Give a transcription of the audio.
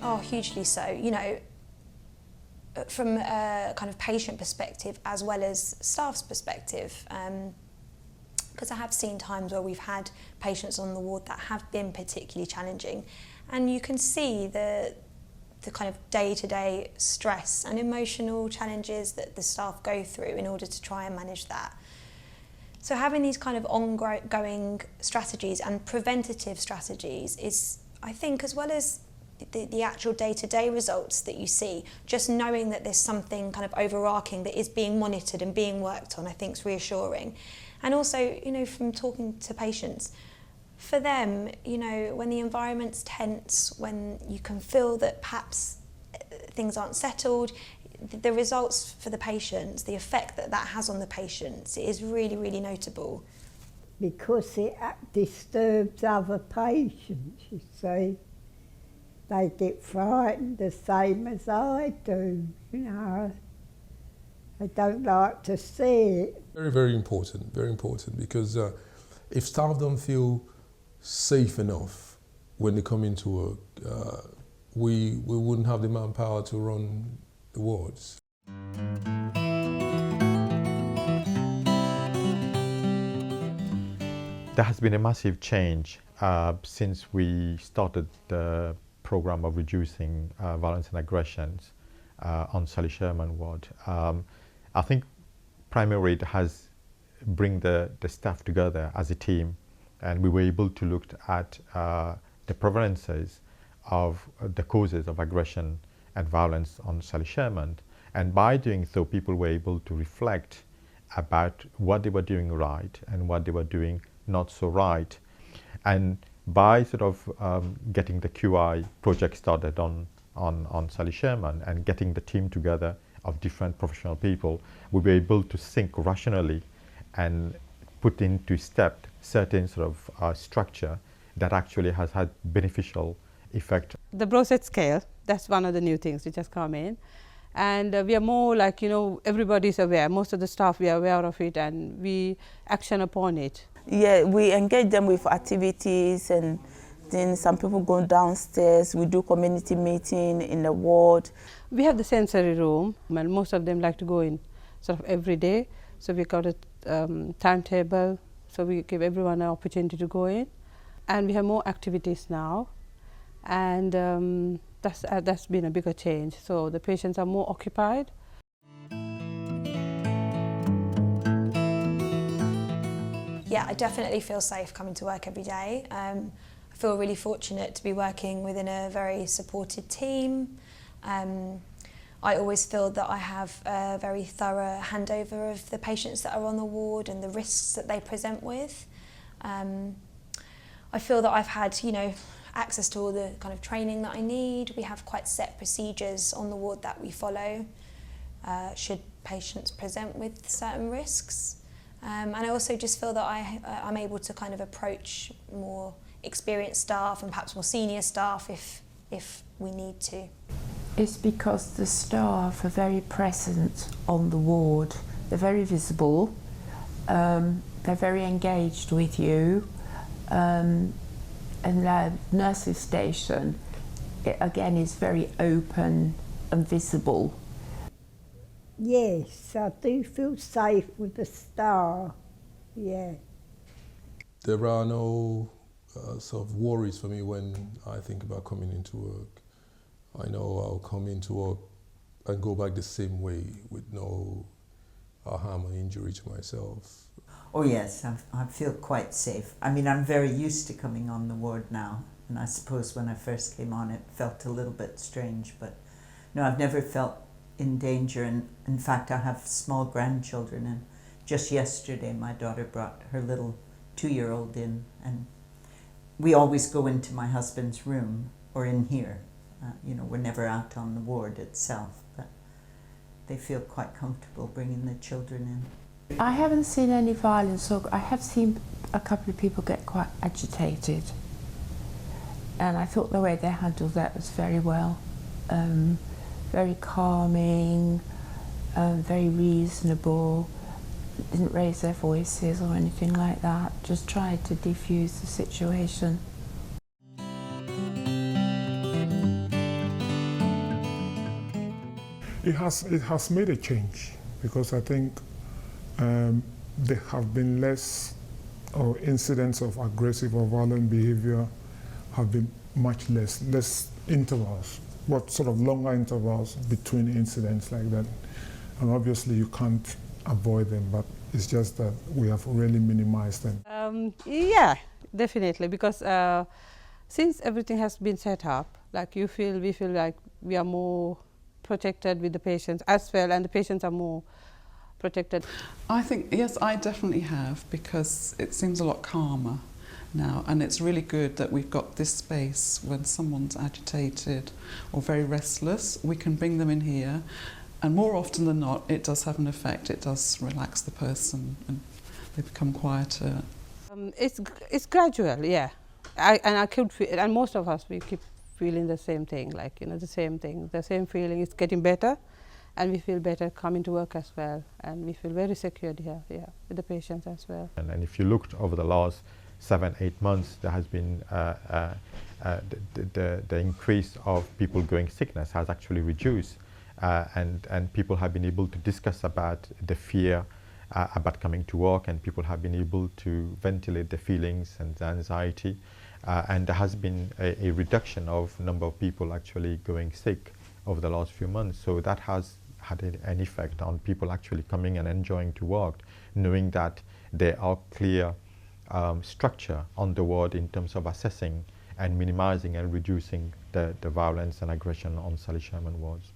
Oh, hugely so. You know, from a kind of patient perspective as well as staff's perspective. Because I have seen times where we've had patients on the ward that have been particularly challenging, and you can see the kind of day-to-day stress and emotional challenges that the staff go through in order to try and manage that. So having these kind of ongoing strategies and preventative strategies is, I think, as well as the actual day-to-day results that you see, just knowing that there's something kind of overarching that is being monitored and being worked on, I think is reassuring. And also, you know, from talking to patients, for them, you know, when the environment's tense, when you can feel that perhaps things aren't settled, the results for the patients, the effect that that has on the patients is really, really notable. Because it disturbs other patients, you see. They get frightened the same as I do, you know. They don't like to see it. Very, very important, because if staff don't feel safe enough when they come into work, we wouldn't have the manpower to run the wards. There has been a massive change since we started the program of reducing violence and aggressions on Sally Sherman ward. I think primarily it has bring the staff together as a team, and we were able to look at the prevalences of the causes of aggression and violence on Sally Sherman. And by doing so, people were able to reflect about what they were doing right and what they were doing not so right. And by sort of getting the QI project started on Sally Sherman and getting the team together of different professional people, we were able to think rationally and put into step certain sort of structure that actually has had beneficial effect. The Brosset scale, that's one of the new things which has come in. And we are more like, you know, everybody's aware, most of the staff, we are aware of it and we action upon it. Yeah, we engage them with activities, and then some people go downstairs, we do community meeting in the ward. We have the sensory room, and most of them like to go in sort of every day. So we got a timetable, so we give everyone an opportunity to go in. And we have more activities now, and that's been a bigger change. So the patients are more occupied. Yeah, I definitely feel safe coming to work every day. I feel really fortunate to be working within a very supported team. I always feel that I have a very thorough handover of the patients that are on the ward and the risks that they present with. I feel that I've had, you know, access to all the kind of training that I need. We have quite set procedures on the ward that we follow should patients present with certain risks. And I also just feel that I'm able to kind of approach more experienced staff and perhaps more senior staff if we need to. It's because the staff are very present on the ward. They're very visible, they're very engaged with you, and the nurses station, it again is very open and visible. Yes, I do feel safe with the staff, yeah. There are no sort of worries for me when I think about coming into work. I know I'll come into work and go back the same way with no harm or injury to myself. Oh yes, I feel quite safe. I mean, I'm very used to coming on the ward now, and I suppose when I first came on it felt a little bit strange, but no, I've never felt in danger, and in fact I have small grandchildren, and just yesterday my daughter brought her little 2-year-old in, and we always go into my husband's room or in here. You know, we're never out on the ward itself, but they feel quite comfortable bringing the children in. I haven't seen any violence, or I have seen a couple of people get quite agitated, and I thought the way they handled that was very well. Very calming, very reasonable, didn't raise their voices or anything like that, just tried to defuse the situation. It has made a change, because I think there have been less incidents of aggressive or violent behavior have been much less intervals, what sort of longer intervals between incidents like that. And obviously you can't avoid them, but it's just that we have really minimized them. Yeah, definitely, because since everything has been set up, like we feel like we are more protected with the patients as well, and the patients are more protected. I think, yes, I definitely have, because it seems a lot calmer now, and it's really good that we've got this space. When someone's agitated or very restless, we can bring them in here, and more often than not it does have an effect. It does relax the person and they become quieter. It's gradual, yeah. I could feel, and most of us, we keep feeling the same thing, like, you know, the same thing, the same feeling. It's getting better, and we feel better coming to work as well, and we feel very secured here, yeah, with the patients as well. And if you looked over the last 7-8 months, there has been the increase of people going sickness has actually reduced, and people have been able to discuss about the fear about coming to work, and people have been able to ventilate their feelings and the anxiety, and there has been a reduction of number of people actually going sick over the last few months. So that has had an effect on people actually coming and enjoying to work, knowing that there are clear structure on the ward in terms of assessing and minimizing and reducing the violence and aggression on Sally Sherman wards.